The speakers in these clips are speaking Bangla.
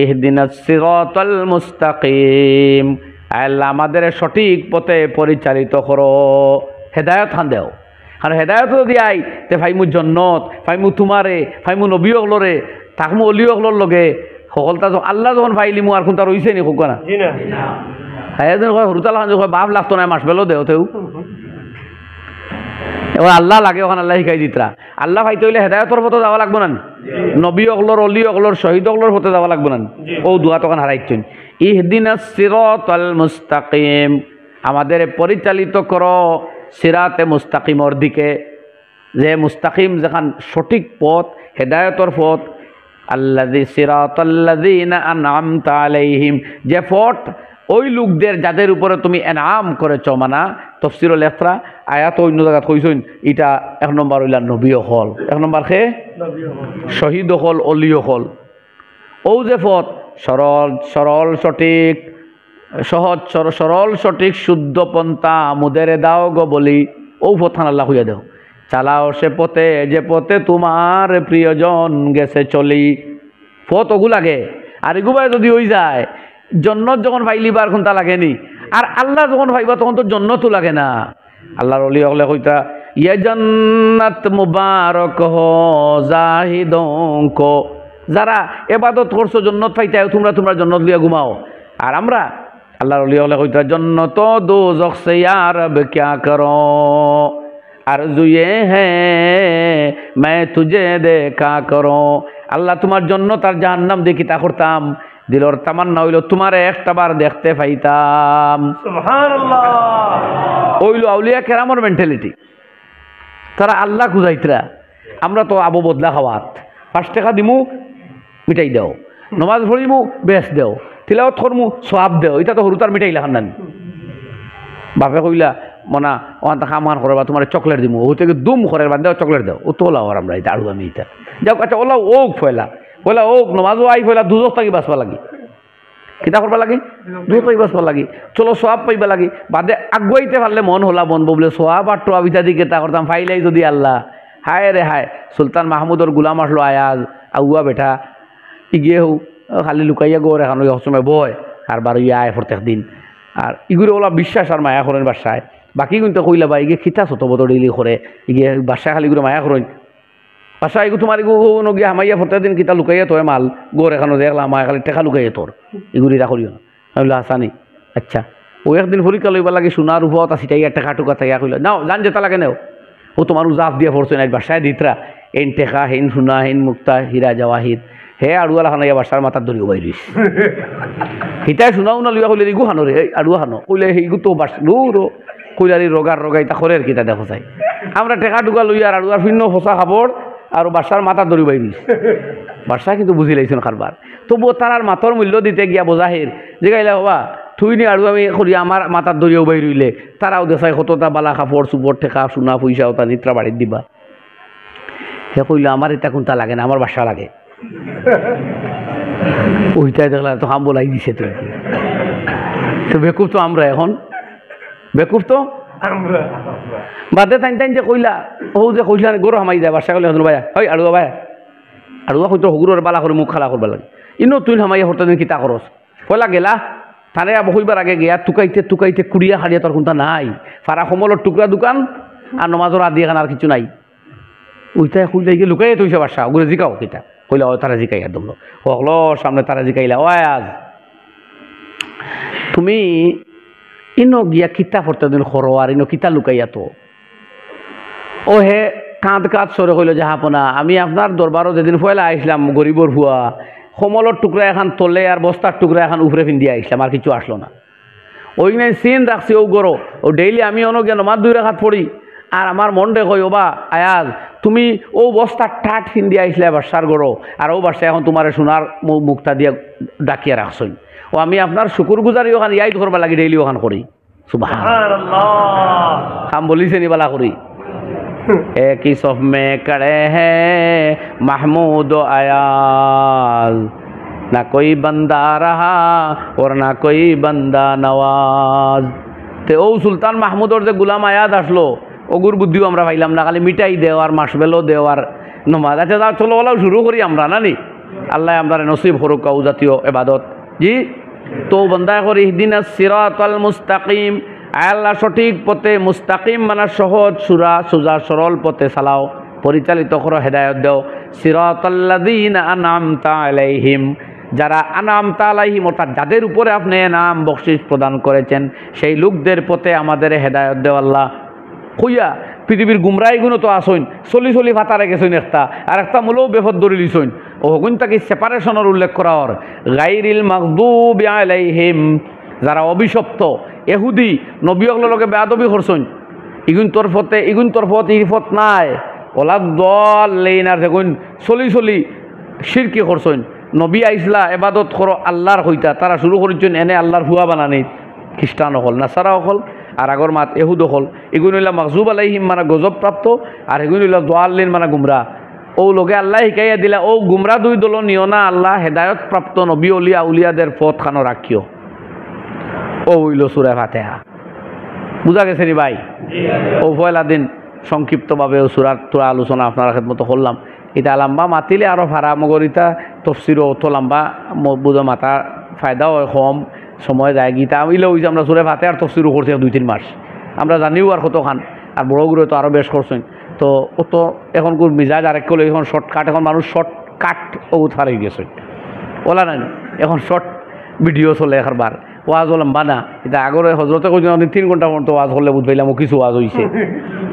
ইহদিনাস সিরাতাল মুস্তাকিম, আল্লাহ আমাদের সঠিক পথে পরিচালিত করো, হেদায়েত খান দেও। আর হেদায়েত যদি আই তে ফাইমু জন্নত, ফাইমু তোমারে, ফাইমু নবী অগলরে, থাকমু অলি অগলর লগে, সকলতা আল্লাহ যখন ফাইলিমু আর কোনটা রইছে নি কোক না। হ্যাঁ যেন কয় হরুতাল খান কয় বাপ লাগতো না মাস বেলো দেও তেও। এবার আল্লাহ লাগে ওখানে আল্লাহ শিখাই দিতরা। আল্লাহ ভাইতে হইলে হেদায়তর পথে যাওয়া লাগবো না, নবী অগলর অলি অগলর শহীদ অগলর পথে যাওয়া লাগবো না। ও দুয়া তখন হারাইছেন। ইহদিনাস সিরাতাল মুস্তাকিম, আমাদের পরিচালিত করো সিরাতে মুস্তাকিমর দিকে, যে মুস্তাকিম যেখান সঠিক পথ, হেদায়তর পথ। আল্লাযী সিরাতাল্লাযীনা আনআমতা আলাইহিম, যে পথ ওই লোকদের যাদের উপরে তুমি এনাম করেছো। মানা তফসিরুল ইফরা আয়াত অন্য জায়গা কইছেন এটা এক নম্বর হইলা নবী হল, এক নম্বর খে শহীদ হল, অলিও হল। ও যে পথ সরল সরল সঠিক সহজ সরল সঠিক শুদ্ধ পন্থা মুদেরে দাও গো বলি, ও পথান আল্লাহ হইয়া দেও। চালাও সে পথে যে পথে তোমার প্রিয়জন গেছে চলি। পথ ওগু লাগে, আর এগুবাই যদি হয়ে যায় জন্নত যখন ফাইলিবার কোনটা লাগেনি, আর আল্লাহ যখন ফাইবা তখন তো জন্নতও লাগে না। আল্লাহর ওলি হলে কইতা ইয়া জান্নাত মুবারক হো জাহিদোं को, যারা ইবাদত করছো জন্নত পাইতে তোমরা তোমরা জন্নত লিয়া ঘুমাও। আর আমরা আল্লাহর ওলি হলে কইতা জন্নত দোজখ সে ইয়া রব क्या करो, আরজুয়ে হ্যাঁ मैं तुझे देखा करो। আল্লাহ তোমার জন্নত আর জাহান্নাম দেখি তা করতাম, দিলর তামান্না হইল তোমারে একটা বার দেখতে পাইতাম। সুবহানাল্লাহ। ওইল আউলিয়া কেরামর মেন্টালিটি, তারা আল্লাহ খুঁজাইতরা। আমরা তো আবু বদলা খাওয়াত, 5 টাকা দিমু মিটাই দেও, নমাজ পড়িমু বেশ দেও, তিলাওয়াত করমু সওয়াব দেও, এটা তো হরুতার মিটাই লাখান নানি। বাপে কইলা মনা ওখান খামান করবা তোমার চকলেট দিমু, ও থেকে দুম করে বাদ দেও চকলেট দেও, ও তো ওলাও আর আমরা এটা আড়ু আমি এটা যাও। আচ্ছা ওলা ওক ফয়লা বলে ওক নমাজও আই ফয়লা দুজক থাকি বাঁচবা লাগি, কিতা করবা লাগে দুজক থাকি বাঁচবা লাগি, চলো সোয়াব পাইবা লাগি। বাদে আগুয়াইতে পারলে মন হলা বনবো বলে সোয়াব আর টোয়া বিতা দিকে তা করতাম ফাইলাই যদি আল্লাহ। হায় রে হায়, সুলতান মাহমুদর গুলাম আসলো আয়াজ আগুয়া বেঠা ইগিয়ে হো খালি লুকাইয়া গোর এখন ওই সময় বয় আর বার ইয়ে আয় প্রত্যেক দিন। আর ইগুলো ওলা বিশ্বাস আর মায়া করেন বাসায়, বাকি কিন্তু কইলা বা ইগে খিতা ছোট বত ডেলি করে ইগে বাসায় খালি করে মায়া করেন বাসা এগু তোমার এগু নগিয়া হামাইয়া প্রত্যেক দিন কিতা লুকাইয়া তোর মাল গোর এখানো দেখলাম মায়া খালি টেকা লুকাইয়া তোর এগুলি তা করিও না। আমি বললাম হাসানি আচ্ছা ও একদিন পরীক্ষা লইবা লাগে সোনার উপত আসি তাই টেকা টুকা তাইয়া কইল নাও জান যেতা লাগে নেও, ও তোমার উজাফ দিয়া পড়ছো না বাসায় দিতরা এন টেকা হেন সোনা হেন মুক্তা হীরা জওয়াহির হে আড়ুয়ালা খানাইয়া বাসার মাথার ধরিও বাইরিস হিতাই শোনাও না লইয়া কইলে ইগু খানো রে আড়ুয়া খানো কইলে ইগু তো বাস দূর কইলারি রোগার রোগাই তা করে আর কিতা দেখো চাই আমরা টেকা টুকা লইয়া আড়ুয়ার ভিন্ন ফসা খাবর আর বাসার মাথার ধরি বাইরিস। বাসা কিন্তু বুঝি লাইছেন কারবার, তবুও তার মাথার মূল্য দিতে গিয়া বোঝাহের যে গাইলা বাবা থুই নি আড়ু আমি করি আমার মাথার ধরিয়াও বাই রইলে তারাও দেখায় কতটা বালা কাপড় চুপড় টেকা সোনা পয়সা ওটা নিত্রা বাড়ির দিবা। সে কইল আমার এটা কোনটা লাগে না, আমার বাসা লাগে। ওইটাই দেখলাম তো হাম বলাই দিছে তুই তো বেকুব তো আমরা এখন বেকুব তো বাদে টাইম টাইম যে কইলা ও যে কইলা গরু হামাই যায় বাসা কইলে ভাইয়া হয় আড়ুয়া ভাইয়া আড়ুয়া হয়তো হগুরের বালা করে মুখ খালা করবা লাগে ইনো তুই হামাইয়া হরতে দিন কিতা করস কইলা গেলা তারে বইবার আগে গিয়া টুকাইতে টুকাইতে কুড়িয়া হারিয়া তোর কোনটা নাই ফারা সমলের টুকরা দোকান আর নমাজর আদি এখান আর কিছু নাই। ওইটাই কইলা গিয়ে লুকাইয়া তৈছে বাসা ওগুলো জিকাও কিতা কইলা ও তারা জিকাই একদম হকলো সামনে তারা জিকাইলা ও আজ তুমি ইনো গিয়া কিতা পড়তে দিন খরো আর ইনো কিতা লুকাইয়া তো ও হে কাঁদ কাঁদ সরে কইল যে হাপনা আমি আপনার দরবারও যেদিন পয়লা আইসলাম গরিবর ভুয়া সমলের টুকরা এখন তলে আর বস্তার টুকরা এখন উপরে ফিন্দিয়ে আইসলাম আর কিছু আসলো না। ওই নাই সিন রাখছি ও গরো ও ডেইলি আমি অন জ্ঞান মার 2 রাখাত পড়ি আর আমার মন রে কই ওবা আয়াজ তুমি ও বস্তার ঠাট ফিন্দিয়ে আইসলে বাসার গরো আর ও বাসা এখন তোমার সোনার মুক্তা দিয়ে ডাকিয়া রাখছই ও আমি আপনার শুকুর গুজারি ওখানে ইয়াই করবা লাগি ডেইলি ওখান করি সুবহানাল্লাহ কাম বলিছে নি বালা করি। एक ही सफ में खड़े हैं महमूद अयाज ना कोई बंदा रहा और ना कोई बंदा नवाज। ते ओ सुल्तान माहमूदर जे गुलाम आयाज आसलो ओगुर बुद्धिও আমরা পাইলাম না, খালি মিটাই দেও আর মাসবেলো দেও আর নমাজ। আচ্ছা চলো ওলাও শুরু করি আমরা না নি আল্লাহ আমরা নসিব করুক ও জাতীয় ইবাদত জি তো বন্দা করি ইহদিনাস সিরাতাল মুস্তাকিম আল্লাহ সঠিক পথে মুস্তাকিম মানে সহজ সুরা সোজা সরল পথে চালাও পরিচালিত করো হেদায়েত দাও সিরাতাল্লাযীনা আনআমতা আলাইহিম যারা আনআমতা আলাইহিম অর্থাৎ যাদের উপরে আপনি নাম বকশিশ প্রদান করেছেন সেই লোকদের পথে আমাদের হেদায়েত দাও আল্লাহ কইয়া পৃথিবীর গুমরাইগুলো তো আসইন চলি চলি ফাতারে গেছেন একটা আর একটা মূলও বেফত ধরে লিছইন ও হগুন তাকে সেপারেশনের উল্লেখ করা হর গাইরিল মাগদুবি আলাইহিম যারা অভিশপ্ত এহুদি নবীগুলোর লগে বেয়াদবি করছেন ইগুন তরফত ইফত নাই ওলা দল লেইনার দেখুন চলি চলি শিরকি করছেন নবী আইসলা এবাদত করো আল্লাহর হইতা তারা শুরু করেছেন এনে আল্লাহর হুয়া বানানি খ্রিস্টান হল নাসারা হল আর আগর মাত এহুদ হল এগুন হইলা মাকজুব আলাইহিম মানে গজব প্রাপ্ত আর এগুন হইলা দোয়াল্লিন মানে গুমরা ও লোকে আল্লাহ শিকাইয়া দিলা ও গুমরা দুই দল নিও না আল্লাহ হেদায়ত প্রাপ্ত নবী অলিয়া উলিয়াদের পথ খানো রাখিও ও হইল সূরা ফাতিহা বুঝা গেছে নি ভাই ও পয়লা দিন সংক্ষিপ্তভাবে ও সূরার তোরা আলোচনা আপনার খেদমতো করলাম এটা লম্বা মাতিলে আরও ভাড়া মগরিতা তফসিরও অত লম্বা বুঝো মাথা ফায়দাও হয় কম সময় যায় গীতা ইলে ওই যে আমরা সূরা ফাতিহার তফসিরও করছি 2-3 মাস আমরা জানিও আর কত খান আর বড়গুলো তো আরও বেশ করছেন তো অত এখন কোন মিজাজ আরেক করলে এখন শর্টকাট এখন মানুষ শর্টকাট ও হারাই গেছে ওলা নাই এখন শর্ট ভিডিও চলে একবার ওয়াজ লম্বা না এটা আগরে হজরতে কই 3 ঘন্টা পর্যন্ত ওয়াজ হলে বুঝ পাইলাম কিছু ওয়াজ হয়েছে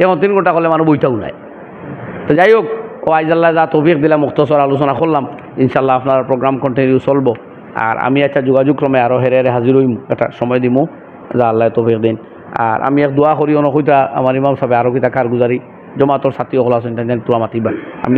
এখন 3 ঘন্টা করলে মানুষ বইটাও নাই তো যাই হোক ও আইজাল্লাহ যা তৌফিক দিলাম মুখতসর আলোচনা করলাম ইনশাল্লাহ আপনার প্রোগ্রাম কন্টিনিউ চলবো আর আমি একটা যোগাযোগ ক্রমে আরও হেরে হাজির হইম একটা সময় দিমু যা আল্লাহ তৌফিক দিন আর আমি এক দোয়া করি অনকইতা আমার ইমাম সাহেব আরও কিতা কারগুজারি জমাতর ছাত্রী হল আছেন তোরা মাতিবা আমি